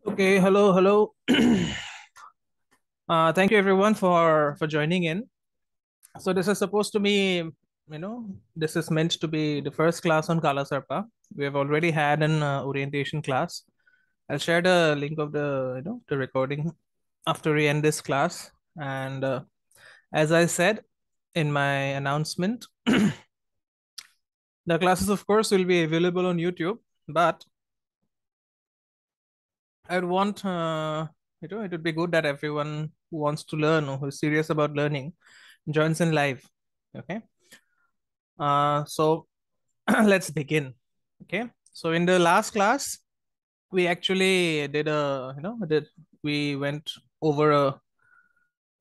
Okay, hello. Thank you everyone for joining in. So this is supposed to be, this is meant to be the first class on Kala Sarpa. We have already had an orientation class. I'll share the link of the recording after we end this class. And as I said in my announcement, the classes, of course, will be available on YouTube, but I'd want, it would be good that everyone who wants to learn or who is serious about learning joins in live. Okay. So let's begin. Okay. So in the last class, we actually did a, we went over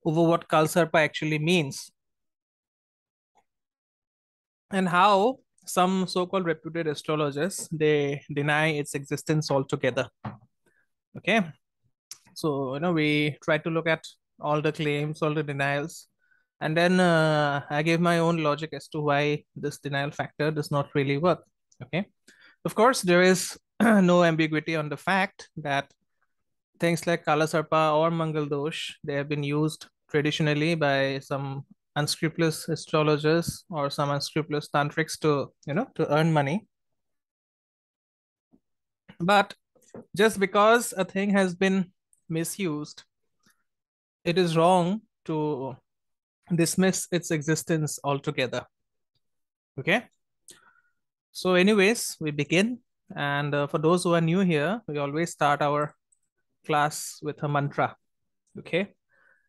over what Kalsarpa actually means and how some so-called reputed astrologers they deny its existence altogether. Okay. So, we try to look at all the claims, all the denials, and then I gave my own logic as to why this denial factor does not really work. Okay. Of course, there is no ambiguity on the fact that things like Kala Sarpa or Mangal Dosh, they have been used traditionally by some unscrupulous astrologers or some unscrupulous tantrics to, to earn money. But just because a thing has been misused, it is wrong to dismiss its existence altogether. Okay. So, anyways, we begin. And for those who are new here, we always start our class with a mantra. Okay.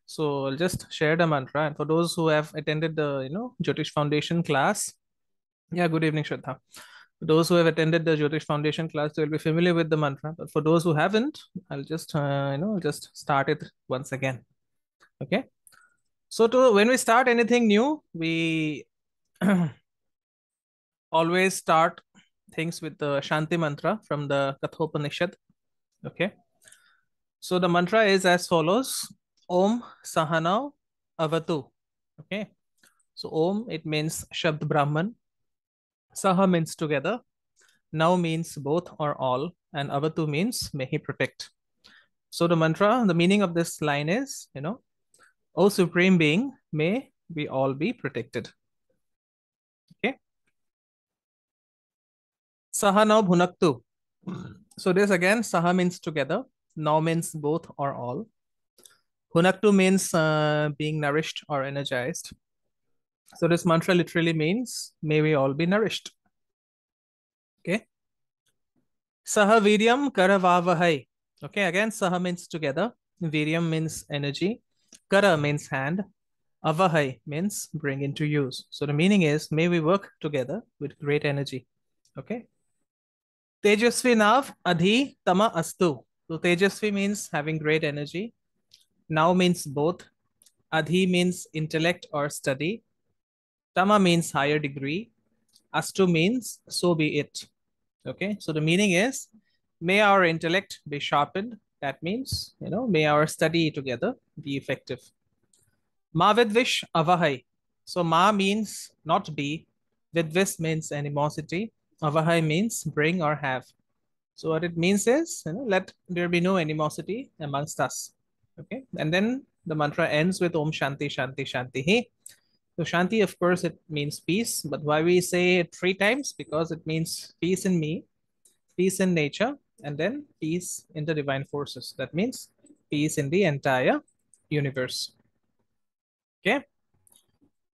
So I'll just share the mantra. And for those who have attended the, Jyotish Foundation class, yeah, good evening, Shraddha. For those who have attended the Jyotish Foundation class, they'll be familiar with the mantra. But for those who haven't, I'll just, just start it once again. Okay. So to when we start anything new, we always start things with the Shanti mantra from the Kathopanishad. Okay. So the mantra is as follows: Om Sahana Avatu. Okay. So Om, it means Shabd Brahman. Saha means together. Now means both or all. And Avatu means may he protect. So the mantra, the meaning of this line is, O Supreme Being, may we all be protected. Okay. Saha now bhunaktu. So this again, Saha means together. Now means both or all. Bhunaktu means being nourished or energized. So this mantra literally means may we all be nourished. Okay. Saha viryam karavavahai. Okay, again, saha means together. Viryam means energy. Kara means hand. Avahai means bring into use. So the meaning is may we work together with great energy. Okay. Tejasvi nav adhi tama astu. So Tejasvi means having great energy. Now means both. Adhi means intellect or study. Tama means higher degree. Astu means so be it. Okay, so the meaning is may our intellect be sharpened. That means, may our study together be effective. Ma vidvish avahai. So ma means not be. Vidvis means animosity. Avahai means bring or have. So what it means is, let there be no animosity amongst us. Okay, and then the mantra ends with Om Shanti Shanti Shanti He. So Shanti, of course, it means peace, but why we say it three times? Because it means peace in me, peace in nature, and then peace in the divine forces. That means peace in the entire universe. Okay.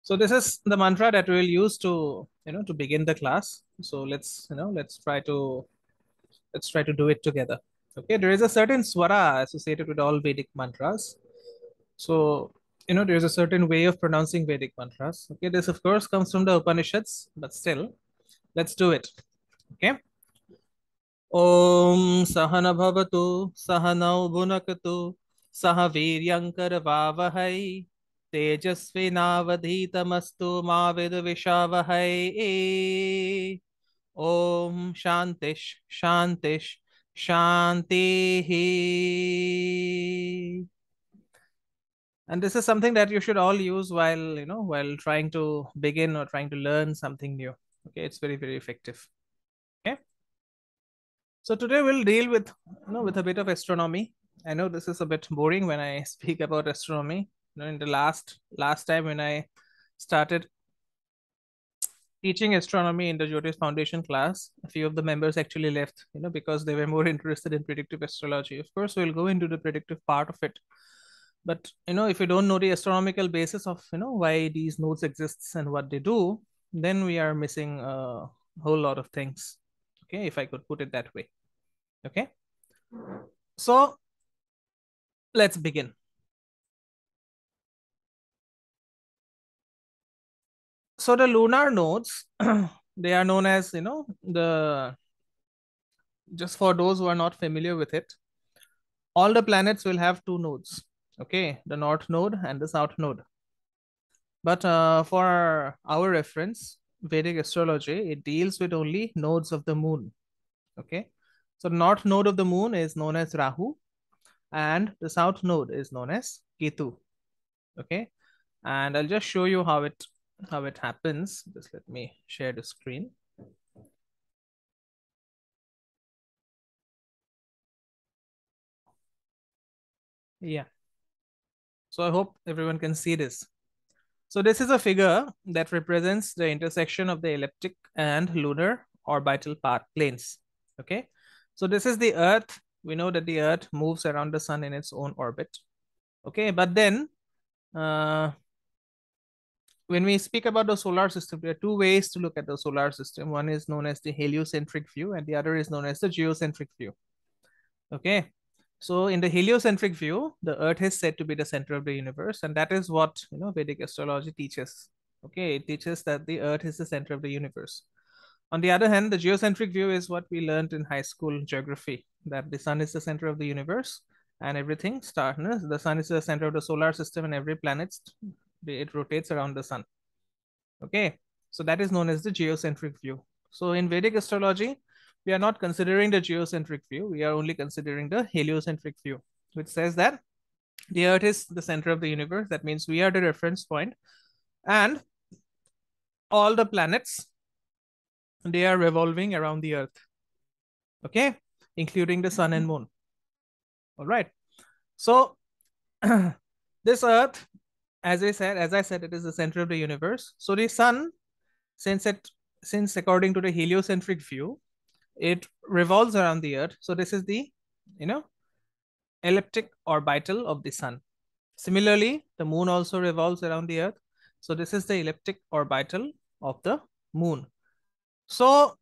So this is the mantra that we'll use to, to begin the class. So let's try to do it together. Okay. There is a certain swara associated with all Vedic mantras. So, there's a certain way of pronouncing Vedic mantras. Okay. This, of course, comes from the Upanishads, but still, let's do it. Okay. Om Sahana Bhavatu Sahanau Bhunakatu Saha Viryankarvavahai Tejasvinavadhitamastu Mavidvishavahai. Om Shantish Shantish Shanti. And this is something that you should all use while, while trying to begin or trying to learn something new. Okay, it's very, very effective. Okay. So today we'll deal with, with a bit of astronomy. I know this is a bit boring when I speak about astronomy. In the last time when I started teaching astronomy in the Jyotish Foundation class, a few of the members actually left, because they were more interested in predictive astrology. Of course, we'll go into the predictive part of it. But if you don't know the astronomical basis of why these nodes exists and what they do, then we are missing a whole lot of things. Okay, if I could put it that way. Okay. So let's begin. So the lunar nodes, they are known as, just for those who are not familiar with it, all the planets will have two nodes. Okay, the north node and the south node. But for our reference, Vedic astrology, it deals with only nodes of the moon. Okay, so the north node of the moon is known as Rahu, and the south node is known as Ketu. Okay, and I'll just show you how it happens. Just let me share the screen. Yeah. So I hope everyone can see this. So this is a figure that represents the intersection of the elliptic and lunar orbital path planes. Okay. So this is the Earth. We know that the Earth moves around the sun in its own orbit. Okay. But then when we speak about the solar system, there are two ways to look at the solar system. One is known as the heliocentric view, and the other is known as the geocentric view. Okay. So in the heliocentric view, the Earth is said to be the center of the universe, and that is what Vedic astrology teaches. Okay, it teaches that the Earth is the center of the universe. On the other hand, the geocentric view is what we learned in high school geography, that the sun is the center of the universe, and everything starts. The sun is the center of the solar system, and every planet it rotates around the sun. Okay, so that is known as the geocentric view. So in Vedic astrology, we are not considering the geocentric view. We are only considering the heliocentric view, which says that the Earth is the center of the universe. That means we are the reference point, and all the planets, they are revolving around the Earth. Okay, including the sun and moon. All right. So this Earth, as I said, it is the center of the universe. So the sun, since according to the heliocentric view, it revolves around the Earth. So this is the, elliptic orbital of the sun. Similarly, the moon also revolves around the Earth. So this is the elliptic orbital of the moon. So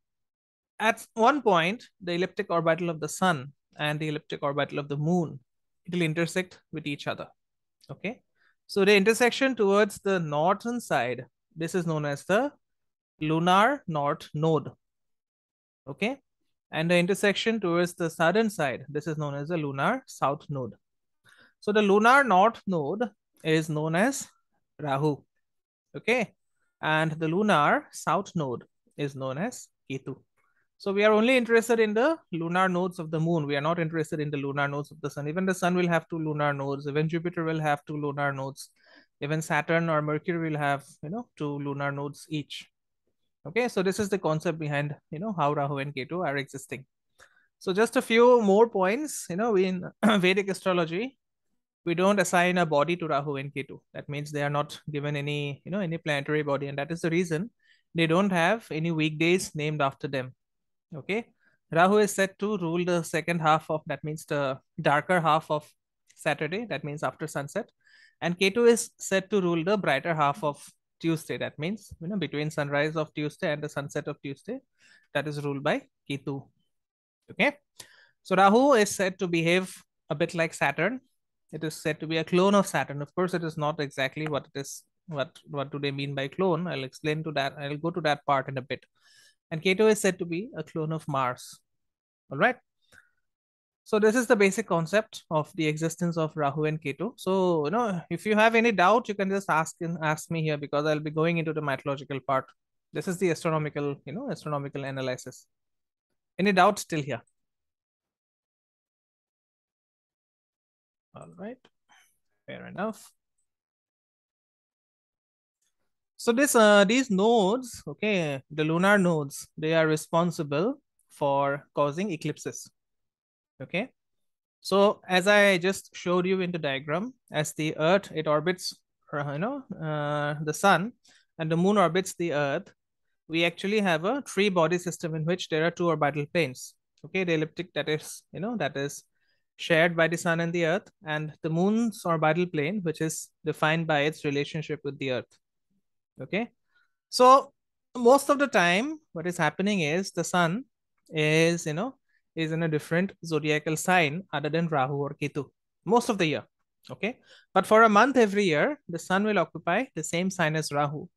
at one point, the elliptic orbital of the sun and the elliptic orbital of the moon, it will intersect with each other. Okay. So the intersection towards the northern side, this is known as the lunar north node. Okay. And the intersection towards the southern side, this is known as the lunar south node. So the lunar north node is known as Rahu. Okay. And the lunar south node is known as Ketu. So we are only interested in the lunar nodes of the moon. We are not interested in the lunar nodes of the sun. Even the sun will have two lunar nodes. Even Jupiter will have two lunar nodes. Even Saturn or Mercury will have, two lunar nodes each. Okay, so this is the concept behind, how Rahu and Ketu are existing. So just a few more points, in Vedic astrology, we don't assign a body to Rahu and Ketu. That means they are not given any, any planetary body. And that is the reason they don't have any weekdays named after them. Okay. Rahu is said to rule the second half of, that means the darker half of Saturday. That means after sunset. And Ketu is said to rule the brighter half of Tuesday. That means, between sunrise of Tuesday and the sunset of Tuesday, that is ruled by Ketu. Okay. So Rahu is said to behave a bit like Saturn. It is said to be a clone of Saturn. Of course, it is not exactly what it is. What do they mean by clone? I'll explain to that. I'll go to that part in a bit. And Ketu is said to be a clone of Mars. All right. So this is the basic concept of the existence of Rahu and Ketu. So, if you have any doubt, you can just ask me here, because I'll be going into the mythological part. This is the astronomical analysis. Any doubts still here? All right. Fair enough. So these nodes, okay, the lunar nodes, they are responsible for causing eclipses. Okay. So as I just showed you in the diagram, as the Earth, it orbits, the sun, and the moon orbits the Earth, we actually have a three body system in which there are two orbital planes. Okay, the elliptic, that is shared by the sun and the Earth, and the moon's orbital plane, which is defined by its relationship with the Earth. Okay, so most of the time, what is happening is the sun is, is in a different zodiacal sign other than Rahu or Ketu most of the year. Okay, but for a month every year, the sun will occupy the same sign as Rahu,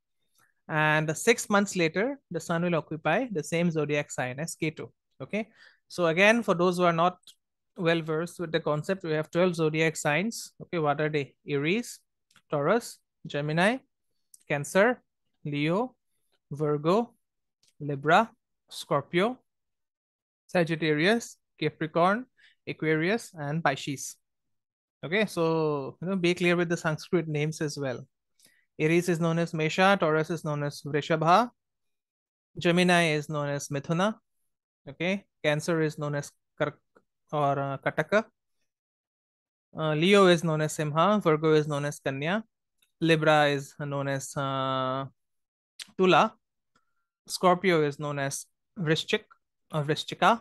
and 6 months later, the sun will occupy the same zodiac sign as Ketu. Okay, so again, for those who are not well versed with the concept, we have 12 zodiac signs. Okay, what are they? Aries, Taurus, Gemini, Cancer, Leo, Virgo, Libra, Scorpio, Sagittarius, Capricorn, Aquarius, and Pisces. Okay, so be clear with the Sanskrit names as well. Aries is known as Mesha, Taurus is known as Vrishabha, Gemini is known as Mithuna. Okay, Cancer is known as Kataka. Leo is known as Simha, Virgo is known as Kanya, Libra is known as Tula, Scorpio is known as Vrishchik or Vrishchika.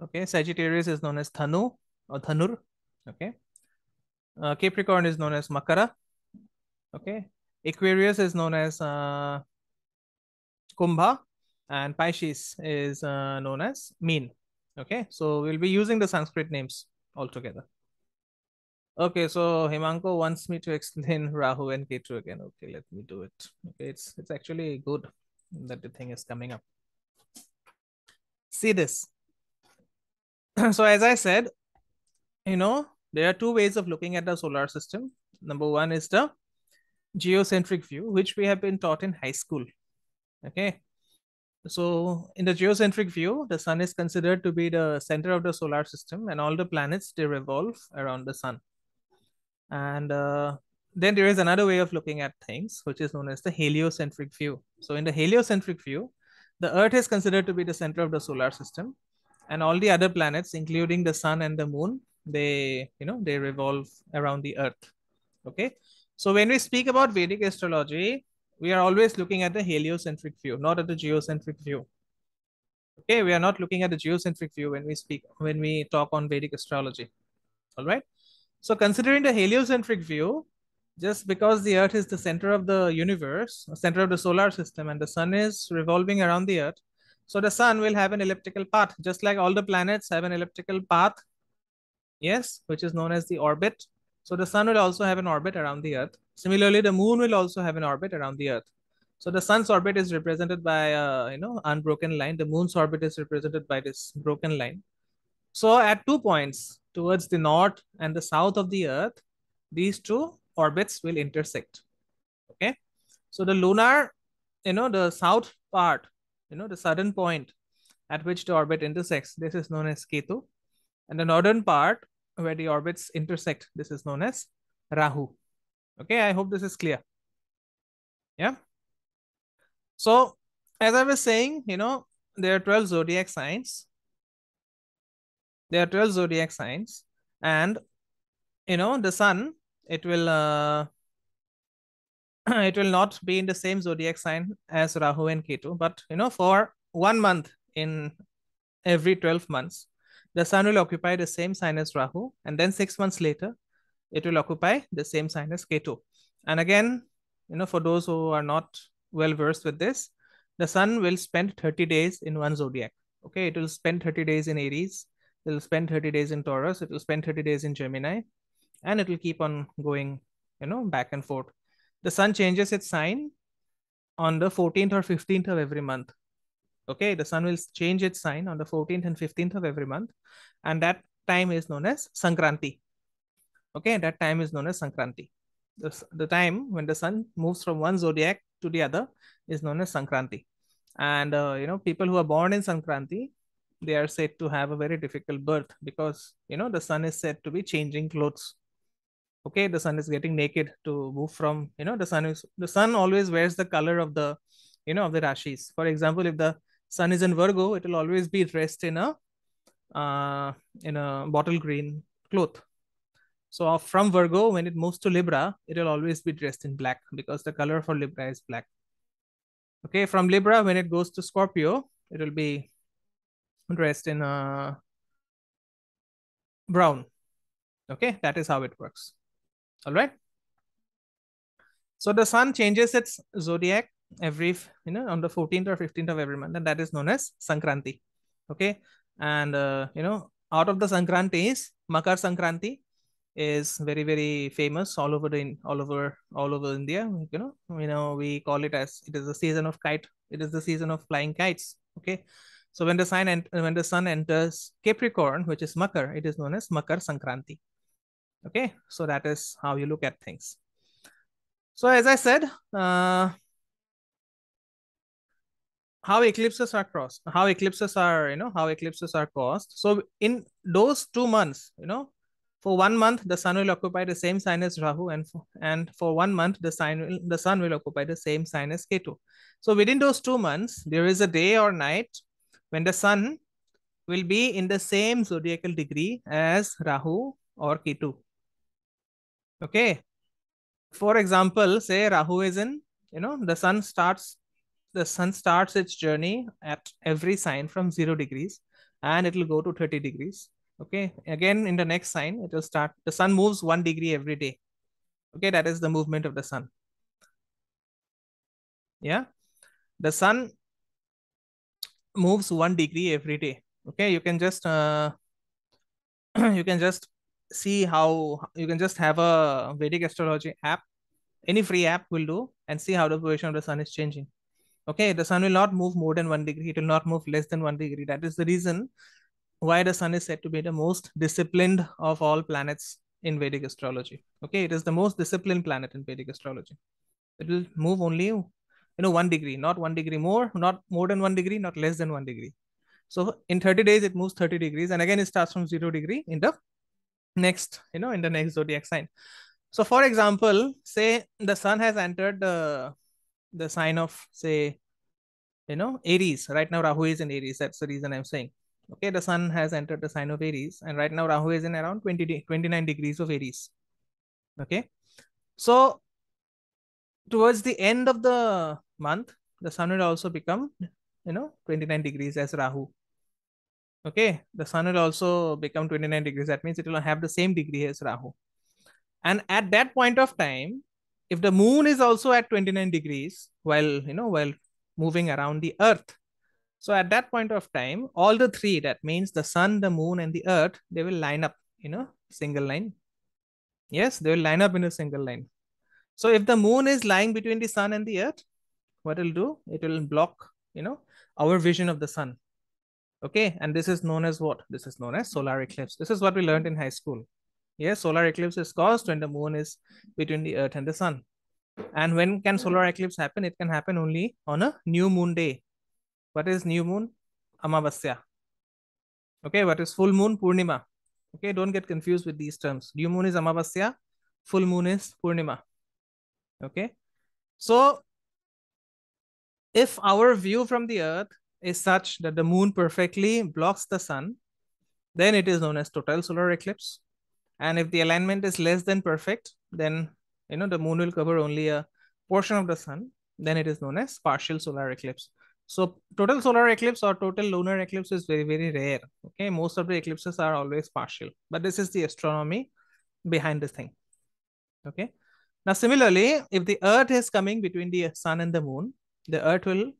Okay, Sagittarius is known as Thanu or Thanur. Okay, Capricorn is known as Makara. Okay, Aquarius is known as Kumbha, and Pisces is known as Meen. Okay, so we'll be using the Sanskrit names altogether. Okay, so Himanko wants me to explain Rahu and Ketu again. Okay, let me do it. Okay, it's actually good that the thing is coming up. See this. So as I said, there are two ways of looking at the solar system. Number one is the geocentric view, which we have been taught in high school. Okay, so in the geocentric view, the sun is considered to be the center of the solar system, and all the planets, they revolve around the sun. And then there is another way of looking at things, which is known as the heliocentric view. So in the heliocentric view, the Earth is considered to be the center of the solar system, and all the other planets, including the sun and the moon, they revolve around the Earth. Okay, so when we speak about Vedic astrology, we are always looking at the heliocentric view, not at the geocentric view. Okay, we are not looking at the geocentric view when we talk on Vedic astrology. All right. So considering the heliocentric view, just because the Earth is the center of the universe, center of the solar system, and the sun is revolving around the Earth, so the sun will have an elliptical path, just like all the planets have an elliptical path, yes, which is known as the orbit. So the sun will also have an orbit around the Earth. Similarly, the moon will also have an orbit around the Earth. So the sun's orbit is represented by a unbroken line. The moon's orbit is represented by this broken line. So at 2 points towards the north and the south of the Earth, these two orbits will intersect. Okay. So the lunar, the south part, the southern point at which the orbit intersects, this is known as Ketu. And the northern part where the orbits intersect, this is known as Rahu. Okay, I hope this is clear. Yeah. So as I was saying, there are 12 zodiac signs. There are 12 zodiac signs, and the sun, it will it will not be in the same zodiac sign as Rahu and Ketu, but for 1 month in every 12 months, the sun will occupy the same sign as Rahu, and then 6 months later, it will occupy the same sign as Ketu. And again, for those who are not well versed with this, the sun will spend 30 days in one zodiac. Okay, it will spend 30 days in Aries, it will spend 30 days in Taurus, it will spend 30 days in Gemini, and it will keep on going, back and forth. The sun changes its sign on the 14th or 15th of every month. Okay, the sun will change its sign on the 14th and 15th of every month, and that time is known as Sankranti. Okay, that time is known as Sankranti. The time when the sun moves from one zodiac to the other is known as Sankranti. And people who are born in Sankranti, they are said to have a very difficult birth because the sun is said to be changing clothes. Okay, the sun is getting naked to move from the sun always wears the color of the of the rashis. For example, if the Sun is in Virgo, it will always be dressed in a bottle green cloth. So from Virgo, when it moves to Libra, it will always be dressed in black because the color for Libra is black. Okay, from Libra, when it goes to Scorpio, it will be dressed in brown. Okay, that is how it works. All right. So the sun changes its zodiac every, on the 14th or 15th of every month, and that is known as Sankranti. Okay, and out of the Sankrantis, Makar Sankranti is very very famous all over India. We call it as it is the season of kite. It is the season of flying kites. Okay, so when the sun enters Capricorn, which is Makar, it is known as Makar Sankranti. Okay, so that is how you look at things. So as I said, how eclipses are caused. So in those 2 months, for 1 month the sun will occupy the same sign as Rahu, and for 1 month the sun will occupy the same sign as Ketu. So within those 2 months, there is a day or night when the sun will be in the same zodiacal degree as Rahu or Ketu. Okay. For example, say Rahu is in, the sun starts its journey at every sign from 0 degrees, and it will go to 30 degrees. Okay, again in the next sign it will start, the sun moves 1 degree every day. Okay, that is the movement of the sun. Yeah, the sun moves 1 degree every day. Okay, you can just you can just see how you can just have a Vedic astrology app, any free app will do, and see how the position of the sun is changing. Okay, the sun will not move more than 1 degree, it will not move less than 1 degree. That is the reason why the sun is said to be the most disciplined of all planets in Vedic astrology. Okay, it is the most disciplined planet in Vedic astrology. It will move only 1 degree, not 1 degree more, not more than 1 degree, not less than 1 degree. So in 30 days it moves 30 degrees, and again it starts from 0 degree in the next zodiac sign. So for example, say the sun has entered the sign of, say, Aries. Right now Rahu is in Aries, that's the reason I'm saying. Okay, the sun has entered the sign of Aries, and right now Rahu is in around 29 degrees of Aries. Okay, so towards the end of the month, the sun will also become 29 degrees as Rahu. Okay, the sun will also become 29 degrees. That means it will have the same degree as Rahu. And at that point of time, if the moon is also at 29 degrees while moving around the earth, so at that point of time, all the three, that means the sun, the moon, and the earth, they will line up in a single line. Yes, they will line up in a single line. So if the moon is lying between the sun and the earth, what it will do? It will block, our vision of the sun. Okay, and this is known as what? This is known as solar eclipse. This is what we learned in high school. Yes, solar eclipse is caused when the moon is between the earth and the sun. And when can solar eclipse happen? It can happen only on a new moon day. What is new moon? Amavasya. Okay, what is full moon? Purnima. Okay, don't get confused with these terms. New moon is Amavasya, full moon is Purnima. Okay, so if our view from the earth is such that the moon perfectly blocks the sun, then it is known as total solar eclipse. And if the alignment is less than perfect, then the moon will cover only a portion of the sun, then it is known as partial solar eclipse. So total solar eclipse or total lunar eclipse is very, very rare. Okay, most of the eclipses are always partial, but this is the astronomy behind this thing. Okay, now similarly, if the earth is coming between the sun and the moon, the earth will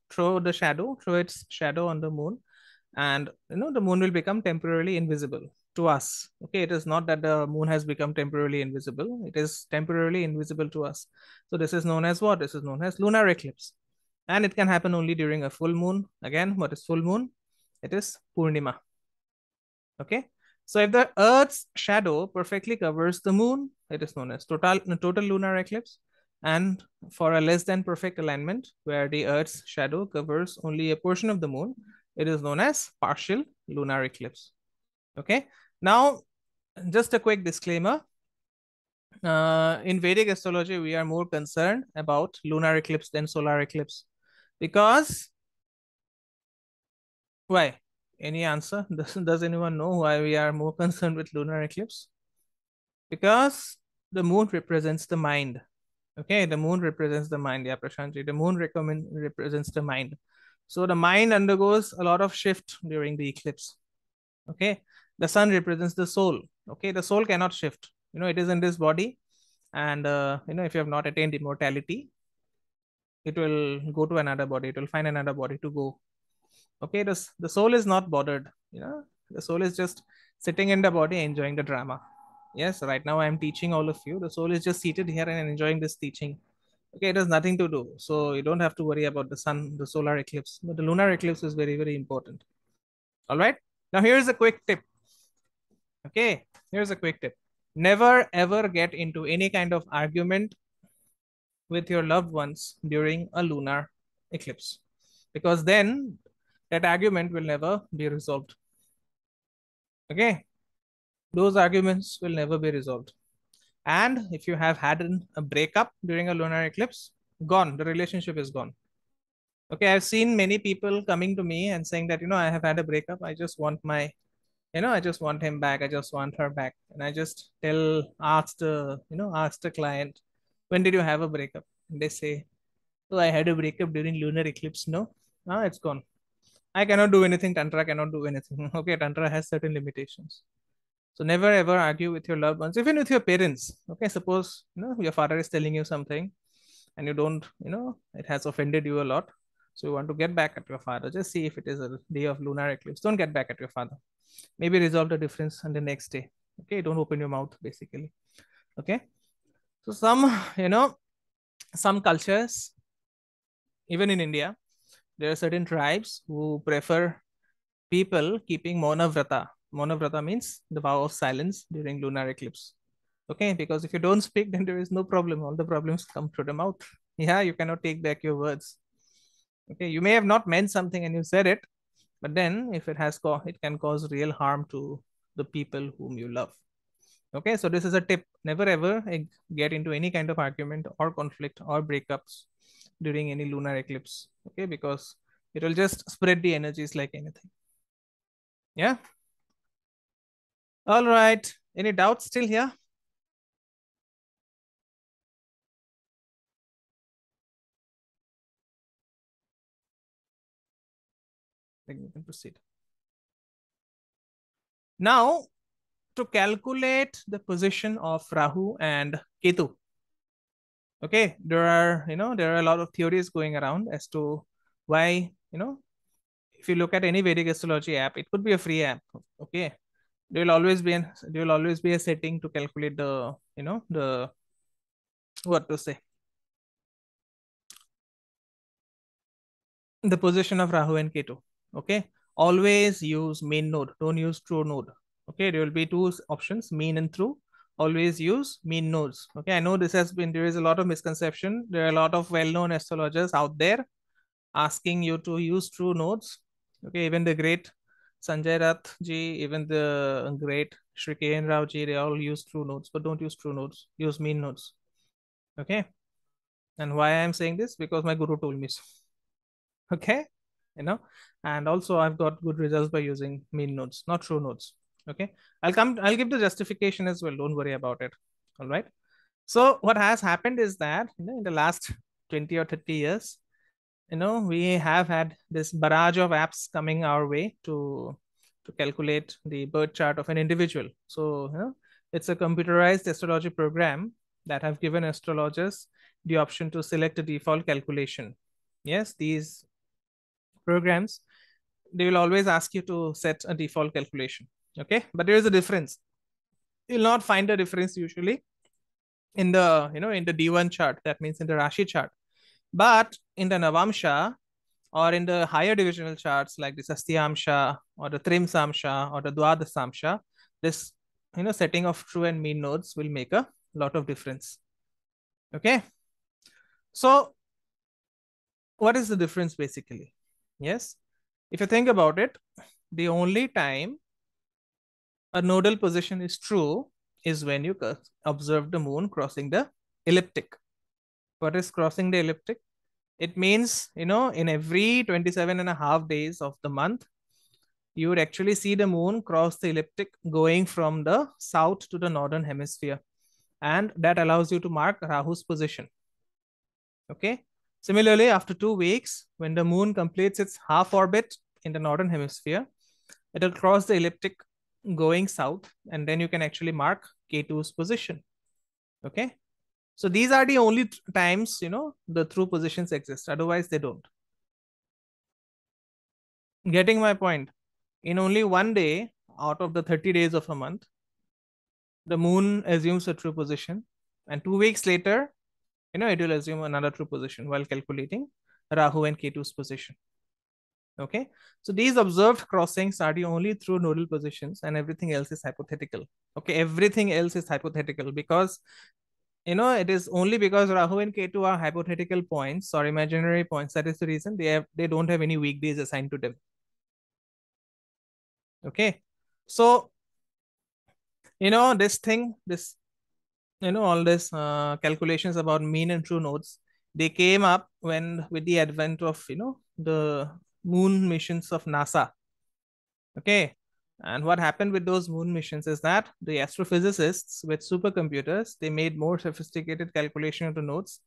throw its shadow on the moon, and the moon will become temporarily invisible to us. Okay, it is not that the moon has become temporarily invisible, it is temporarily invisible to us. So this is known as what? This is known as lunar eclipse, and it can happen only during a full moon. Again, what is full moon? It is Purnima. Okay, so if the earth's shadow perfectly covers the moon, it is known as total lunar eclipse. And for a less than perfect alignment where the earth's shadow covers only a portion of the moon, it is known as partial lunar eclipse. Okay, now just a quick disclaimer. In Vedic astrology, we are more concerned about lunar eclipse than solar eclipse, because Why? Any answer? Does anyone know why we are more concerned with lunar eclipse? Because the moon represents the mind. Okay, the moon represents the mind. Yeah, Prashantji, the moon represents the mind. So the mind undergoes a lot of shift during the eclipse. Okay, the sun represents the soul. Okay, the soul cannot shift. It is in this body, and if you have not attained immortality, it will go to another body. It will find another body to go. Okay, the soul is not bothered. The soul is just sitting in the body enjoying the drama. Yes, right now I am teaching all of you. The soul is just seated here and enjoying this teaching. Okay, it has nothing to do, so you don't have to worry about the solar eclipse, but the lunar eclipse is very, very important. All right, now here's a quick tip. Okay, here's a quick tip. Never ever get into any kind of argument with your loved ones during a lunar eclipse, because then that argument will never be resolved. Okay, those arguments will never be resolved. And if you have had a breakup during a lunar eclipse, gone, the relationship is gone. Okay, I've seen many people coming to me and saying that, I have had a breakup. I just want I just want him back. I just want her back. And I just ask the client, when did you have a breakup? And they say, oh, I had a breakup during lunar eclipse. No, it's gone. I cannot do anything. Tantra cannot do anything. Okay, Tantra has certain limitations. So never ever argue with your loved ones, even with your parents. Okay, suppose your father is telling you something and you don't, it has offended you a lot. So you want to get back at your father. Just see if it is a day of lunar eclipse. Don't get back at your father. Maybe resolve the difference on the next day. Okay, don't open your mouth basically. Okay. So some cultures, even in India, there are certain tribes who prefer people keeping Maunavrata. Maunavrata means the vow of silence during lunar eclipse. Okay, because if you don't speak, then there is no problem. All the problems come through the mouth. Yeah, you cannot take back your words. Okay, you may have not meant something and you said it, but then if it can cause real harm to the people whom you love. Okay, so this is a tip. Never ever get into any kind of argument or conflict or breakups during any lunar eclipse. Okay, because it will just spread the energies like anything. Yeah. All right. Any doubts still here? Then we can proceed. Now, to calculate the position of Rahu and Ketu. Okay, there are a lot of theories going around as to why, if you look at any Vedic astrology app, it could be a free app. Okay, there will always be a setting to calculate the what to say, the position of Rahu and Ketu. Okay, always use main node. Don't use true node. Okay, there will be two options, mean and true. Always use mean nodes. Okay, I know there is a lot of misconception. There are a lot of well-known astrologers out there asking you to use true nodes. Okay, even the great Sanjay Rath ji, even the great Shri K.N. Rao ji, they all use true nodes, but don't use true nodes. Use mean nodes. Okay, and why I'm saying this? Because my guru told me so. Okay, and also I've got good results by using mean nodes, not true nodes. Okay, I'll give the justification as well. Don't worry about it. All right. So what has happened is that in the last 20 or 30 years, we have had this barrage of apps coming our way to calculate the birth chart of an individual. So it's a computerized astrology program that have given astrologers the option to select a default calculation. Yes, these programs, they will always ask you to set a default calculation. Okay, but there is a difference. You'll not find a difference usually in the D1 chart, that means in the Rashi chart, but in the Navamsha or in the higher divisional charts like the Sastyamsha or the Trimsamsha or the Dwadasamsha, this setting of true and mean nodes will make a lot of difference. Okay, so what is the difference basically? Yes, if you think about it, the only time a nodal position is true is when you observe the moon crossing the ecliptic. What is crossing the ecliptic? It means, in every 27 and a half days of the month, you would actually see the moon cross the ecliptic going from the south to the northern hemisphere. And that allows you to mark Rahu's position. Okay. Similarly, after 2 weeks, when the moon completes its half orbit in the northern hemisphere, it'll cross the ecliptic going south, and then you can actually mark K2's position. Okay. So these are the only times, the true positions exist. Otherwise, they don't. Getting my point? In only one day out of the 30 days of a month, the moon assumes a true position. And 2 weeks later, it will assume another true position while calculating Rahu and Ketu's position. Okay. So these observed crossings are the only true nodal positions, and everything else is hypothetical. Okay. Everything else is hypothetical because it is only because Rahu and Ketu are hypothetical points or imaginary points. That is the reason they don't have any weekdays assigned to them. Okay. So, all this calculations about mean and true nodes, they came up when with the advent of, the moon missions of NASA. Okay. And what happened with those moon missions is that the astrophysicists with supercomputers, they made more sophisticated calculation of the nodes,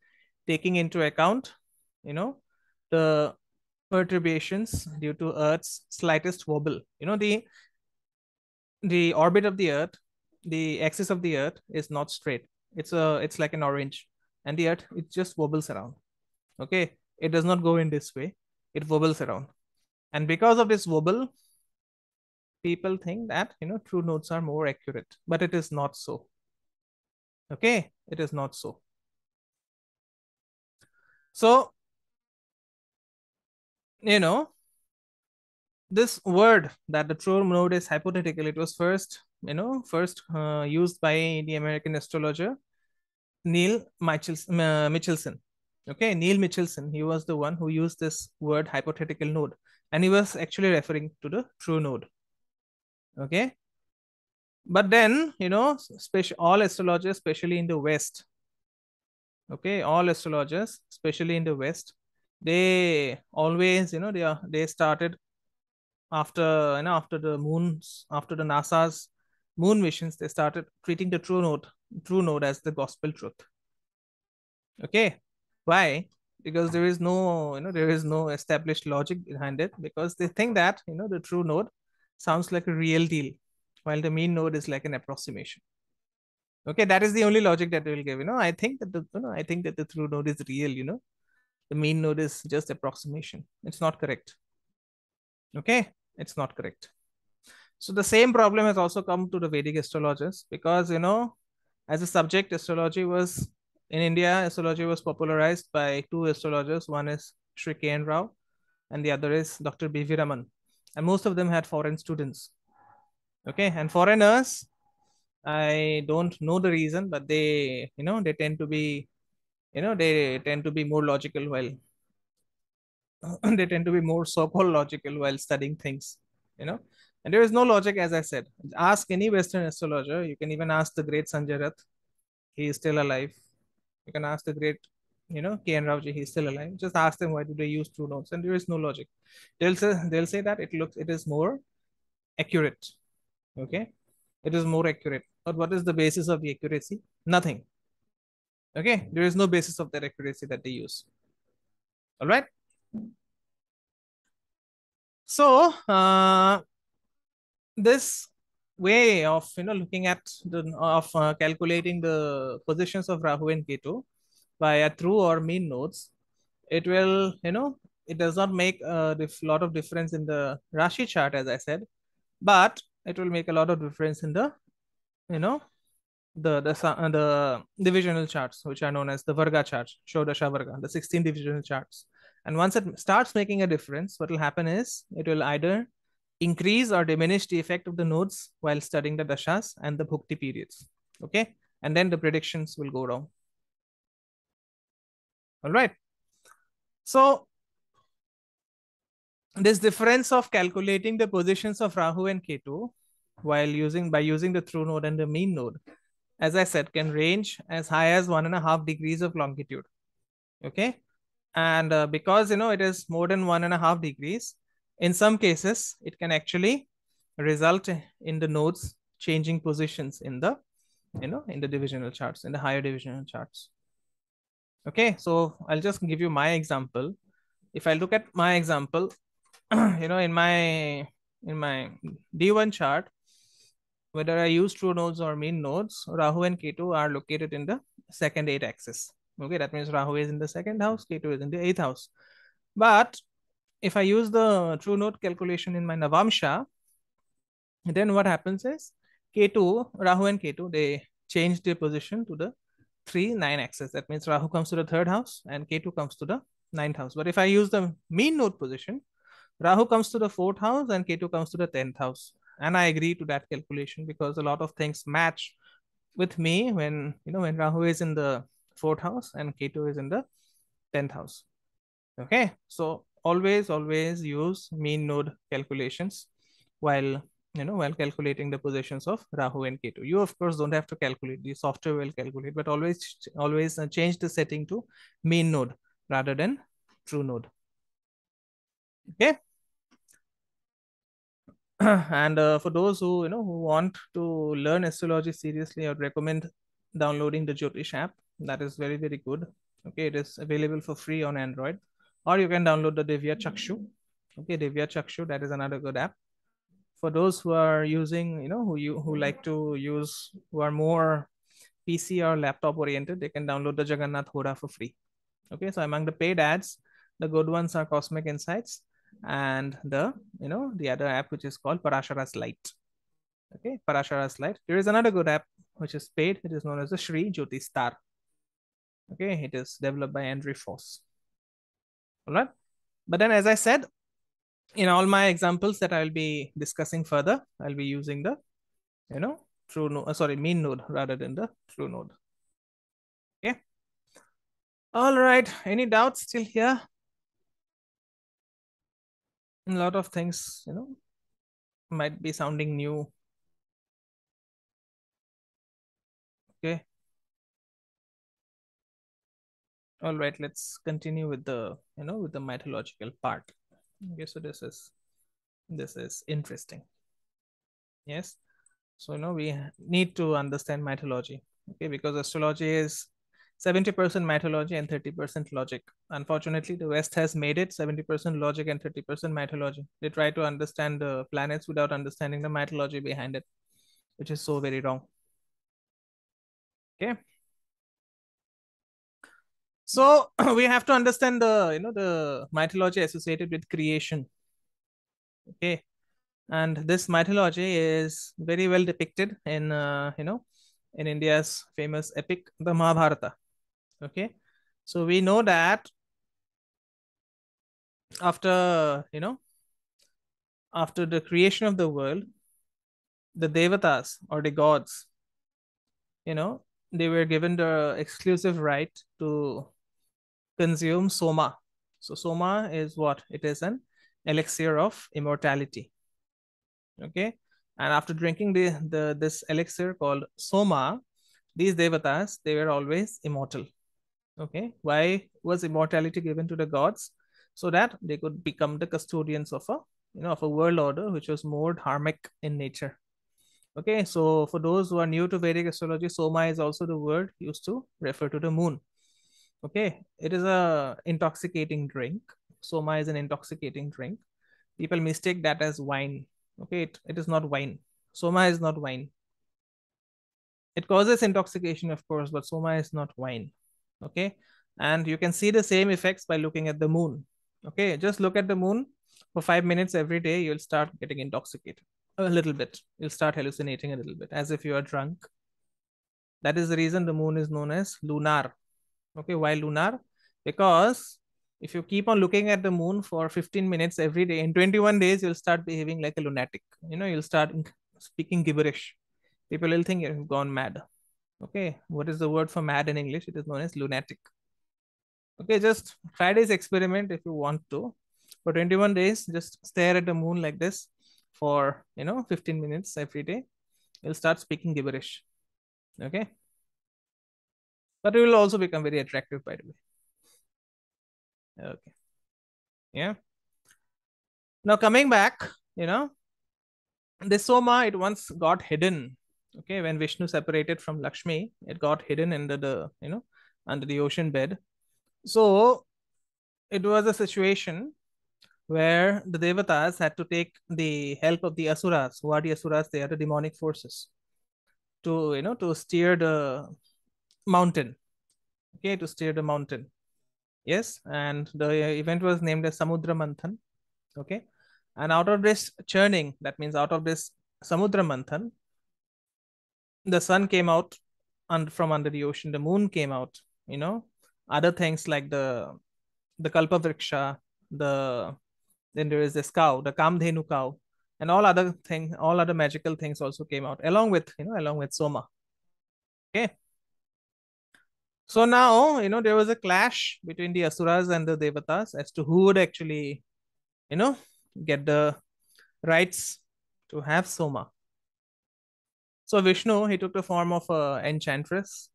taking into account, the perturbations due to Earth's slightest wobble. The orbit of the Earth, the axis of the Earth is not straight. It's like an orange, and the Earth, it just wobbles around. Okay, it does not go in this way. It wobbles around, and because of this wobble, people think that true nodes are more accurate, but it is not so. Okay, it is not so. So, this word that the true node is hypothetical, it was first used by the American astrologer Neil Michelson. Okay, Neil Michelson, he was the one who used this word hypothetical node, and he was actually referring to the true node. Okay, but then all astrologers, especially in the West, okay, all astrologers, especially in the West, they always they started after the NASA's moon missions, they started treating the true node as the gospel truth. Okay, why? Because there is no established logic behind it, because they think that the true node sounds like a real deal, while the mean node is like an approximation. Okay, that is the only logic that they will give. I think that the true node is real. The mean node is just approximation. It's not correct. Okay, it's not correct. So the same problem has also come to the Vedic astrologers, because as a subject, astrology was in India. Astrology was popularized by two astrologers. One is Sri K.N. Rao, and the other is Dr. B.V. Raman. And most of them had foreign students. Okay, and foreigners, I don't know the reason, but they tend to be, more logical while they tend to be more so-called logical while studying things, you know. And there is no logic, as I said. Ask any Western astrologer. You can even ask the great Sanjay Rath. He is still alive. You can ask the great, K.N. Raoji. He's still alive. Just ask them why do they use true notes, and there is no logic. They'll say that it is more accurate. Okay, it is more accurate. But what is the basis of the accuracy? Nothing. Okay, there is no basis of that accuracy that they use. All right. So this way of looking at calculating the positions of Rahu and Ketu by a true or mean nodes, it will it does not make a lot of difference in the Rashi chart, as I said, but it will make a lot of difference in the you know the divisional charts, which are known as the Varga charts, Shodasha Varga, the 16 divisional charts. And once it starts making a difference, what will happen is it will either increase or diminish the effect of the nodes while studying the dashas and the bhukti periods. Okay, and then the predictions will go wrong. All right. So this difference of calculating the positions of Rahu and Ketu by using the true node and the mean node, as I said, can range as high as 1.5 degrees of longitude. Okay, and because it is more than 1.5 degrees, In some cases, it can actually result in the nodes changing positions in the, in the divisional charts, in the higher divisional charts. Okay, so I'll just give you my example. If I look at my example, in my D1 chart, whether I use true nodes or mean nodes, Rahu and Ketu are located in the second 8 axis. Okay, that means Rahu is in the second house, Ketu is in the 8th house. But if I use the true node calculation in my Navamsha, then what happens is Ketu, Rahu and Ketu, they change their position to the 3-9 axis. That means Rahu comes to the third house and Ketu comes to the ninth house. But if I use the mean node position, Rahu comes to the fourth house and Ketu comes to the 10th house. And I agree to that calculation because a lot of things match with me when Rahu is in the fourth house and Ketu is in the 10th house. Okay, so always use mean node calculations while while calculating the positions of Rahu and Ketu. You of course don't have to calculate; the software will calculate, but always change the setting to mean node rather than true node. Okay. And for those who want to learn astrology seriously, I would recommend downloading the Jyotish app. That is very good. Okay, it is available for free on Android, or you can download the Divya Chakshu. Okay, Divya Chakshu, that is another good app. For those who are using, who like to use, who are more PC or laptop oriented, they can download the Jagannath Hora for free. Okay, so among the paid ads, the good ones are Cosmic Insights and the other app which is called Parashara's Light. Okay, Parashara's Light. There is another good app which is paid. It is known as the Shri Jyoti Star. Okay, it is developed by Andre Foss. All right, but then as I said, in all my examples that I'll be discussing further, I'll be using the true node, mean node rather than the true node. Okay. All right. Any doubts still here? A lot of things, might be sounding new. Okay. All right. Let's continue with the mythological part. Okay. So this is interesting. Yes. So we need to understand mythology. Okay, because astrology is 70% mythology and 30% logic. Unfortunately, the West has made it 70% logic and 30% mythology. They try to understand the planets without understanding the mythology behind it, which is so very wrong. Okay. So we have to understand the mythology associated with creation. Okay. And this mythology is very well depicted in India's famous epic, the Mahabharata. Okay. So we know that after the creation of the world, the devatas or the gods, you know they were given the exclusive right to consume soma. So soma is what? It is an elixir of immortality. Okay. And after drinking this elixir called soma, these devatas, they were always immortal. Okay. Why was immortality given to the gods? So that they could become the custodians of a world order which was more dharmic in nature. Okay, so for those who are new to Vedic astrology, Soma is also the word used to refer to the moon. Okay, it is a intoxicating drink. Soma is an intoxicating drink. People mistake that as wine. Okay, it is not wine. Soma is not wine. It causes intoxication, of course, but Soma is not wine. Okay, and you can see the same effects by looking at the moon. Okay, just look at the moon for 5 minutes every day, you'll start getting intoxicated a little bit. You'll start hallucinating a little bit as if you are drunk. That is the reason the moon is known as lunar. Okay, why lunar? Because if you keep on looking at the moon for 15 minutes every day, in 21 days, you'll start behaving like a lunatic. You'll start speaking gibberish. People will think you've gone mad. Okay, what is the word for mad in English? It is known as lunatic. Okay, just try this experiment if you want to. For 21 days, just stare at the moon like this for 15 minutes every day. You'll start speaking gibberish. Okay, but it will also become very attractive, by the way. Okay, yeah. Now coming back, this Soma, it once got hidden. Okay, when Vishnu separated from Lakshmi, it got hidden under the, under the ocean bed. So it was a situation where the Devatas had to take the help of the Asuras. Who are the Asuras? They are the demonic forces to, to steer the mountain. Okay, to steer the mountain. Yes, and the event was named as Samudra Manthan. Okay, and out of this churning, that means out of this Samudra Manthan, the sun came out from under the ocean, the moon came out, other things like the Kalpa Vriksha, then there is this cow, the Kamdhenu cow, and all other magical things also came out along with, along with Soma. Okay. So now, there was a clash between the Asuras and the Devatas as to who would actually, get the rights to have Soma. So Vishnu, he took the form of a enchantress.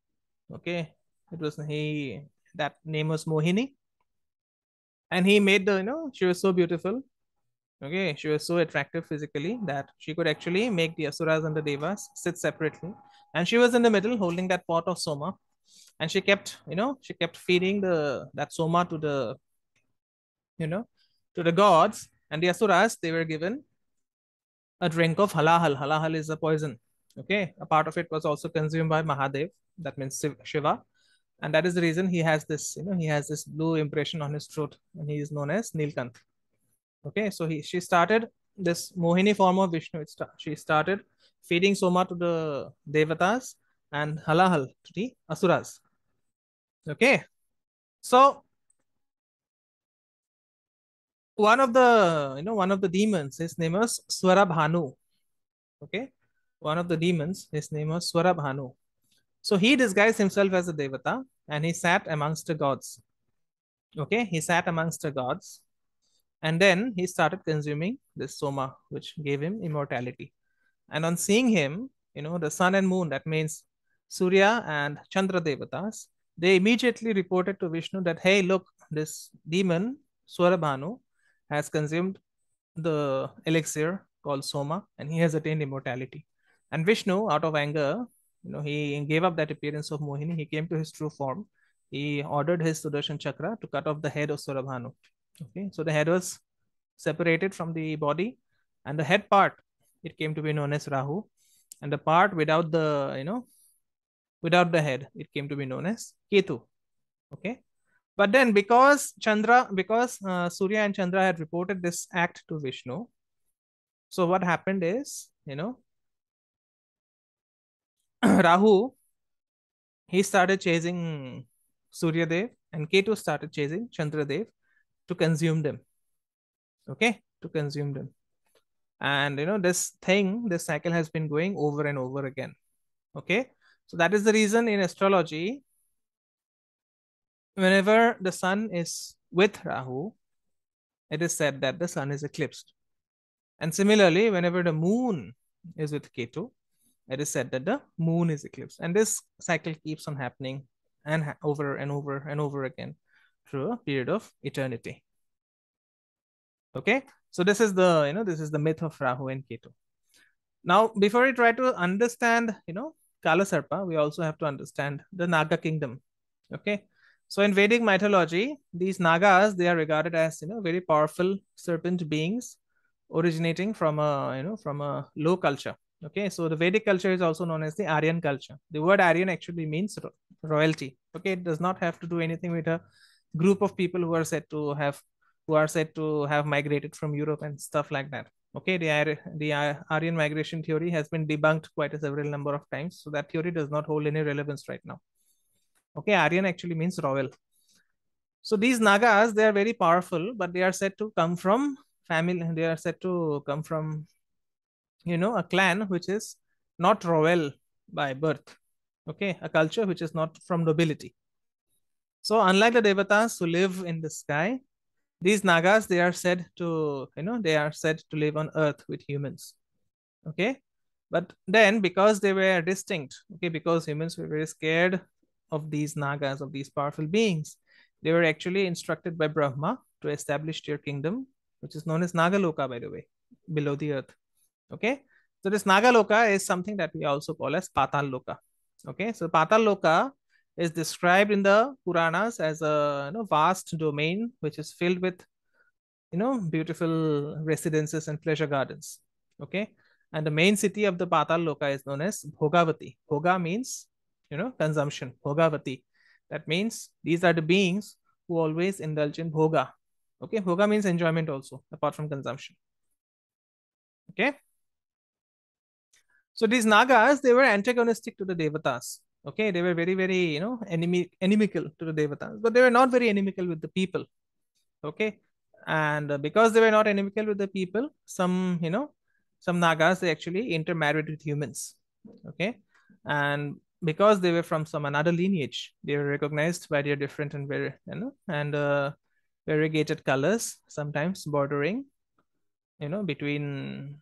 Okay, that name was Mohini, and he made she was so beautiful. Okay, she was so attractive physically that she could actually make the Asuras and the Devas sit separately, and she was in the middle holding that pot of Soma, and she kept feeding that Soma to the gods, and the Asuras, they were given a drink of halahal. Halahal is a poison. Okay, a part of it was also consumed by Mahadev, that means Shiva, and that is the reason he has this blue impression on his throat, and he is known as Nilkant. Okay, so she started this Mohini form of Vishnu. She started feeding Soma to the Devatas and halahal to the Asuras. Okay, so one of the demons, his name was Swarabhanu. Okay, one of the demons, his name was Swarabhanu. So he disguised himself as a Devata and he sat amongst the gods. Okay, he sat amongst the gods, and then he started consuming this Soma, which gave him immortality. And on seeing him, the sun and moon, that means Surya and Chandra Devatas, they immediately reported to Vishnu that, hey, look, this demon, Swarabhanu, has consumed the elixir called Soma and he has attained immortality. And Vishnu, out of anger, he gave up that appearance of Mohini. He came to his true form. He ordered his Sudarshan Chakra to cut off the head of Swarabhanu. Okay, so the head was separated from the body, and the head part, it came to be known as Rahu, and the part without without the head, it came to be known as Ketu. Okay, but then because Surya and Chandra had reported this act to Vishnu, so what happened is, Rahu, he started chasing Surya Dev, and Ketu started chasing Chandra Dev to consume them. Okay, to consume them. And this cycle has been going over and over again. Okay, so that is the reason in astrology, whenever the sun is with Rahu, it is said that the sun is eclipsed. And similarly, whenever the moon is with Ketu, it is said that the moon is eclipsed. And this cycle keeps on happening and over and over and over again through a period of eternity. Okay, so this is the myth of Rahu and Ketu. Now, before we try to understand, Kala Sarpa, we also have to understand the Naga Kingdom. Okay, so in Vedic mythology, these Nagas, they are regarded as very powerful serpent beings originating from a low culture. Okay, so the Vedic culture is also known as the Aryan culture. The word Aryan actually means royalty. Okay, it does not have to do anything with a group of people who are said to have migrated from Europe and stuff like that. Okay, the Aryan migration theory has been debunked quite a several number of times, so that theory does not hold any relevance right now. Okay, Aryan actually means royal. So these Nagas, they are very powerful, but they are said to come from family. They are said to come from a clan which is not royal by birth. Okay, a culture which is not from nobility. So unlike the Devatas who live in the sky, these Nagas, they are said to live on earth with humans. Okay, but then because they were distinct, okay, because humans were very scared of these Nagas, of these powerful beings, they were actually instructed by Brahma to establish their kingdom which is known as Nagaloka, by the way, below the earth. Okay, so this Nagaloka is something that we also call as Patal Loka. Okay, so Patal Loka is described in the Puranas as a vast domain which is filled with beautiful residences and pleasure gardens. Okay, and the main city of the Patal Loka is known as Bhogavati. Bhoga means consumption. Bhogavati, that means these are the beings who always indulge in bhoga. Okay, bhoga means enjoyment also apart from consumption. Okay, so these nagas, they were antagonistic to the devatas. Okay, they were very very inimical to the devatas, but they were not very inimical with the people. Okay, and because they were not inimical with the people, some nagas, they actually intermarried with humans. Okay, and because they were from some another lineage, they were recognized by their different and very and variegated colors, sometimes bordering between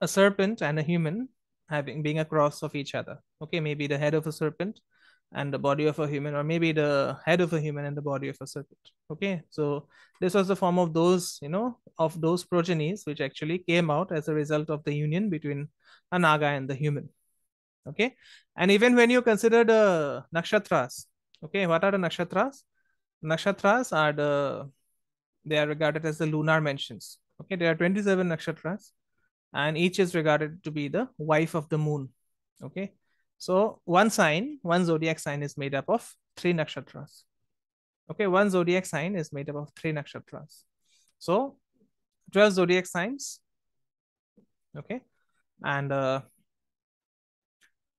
a serpent and a human, having being a cross of each other. Okay, maybe the head of a serpent and the body of a human, or maybe the head of a human and the body of a serpent. Okay, so this was the form of those of those progenies which actually came out as a result of the union between a naga and the human. Okay, and even when you consider the nakshatras, okay, what are the nakshatras? Nakshatras are they are regarded as the lunar mentions. Okay, there are 27 nakshatras, and each is regarded to be the wife of the moon. Okay, so one zodiac sign is made up of three nakshatras. Okay, one zodiac sign is made up of three nakshatras. So 12 zodiac signs. Okay, and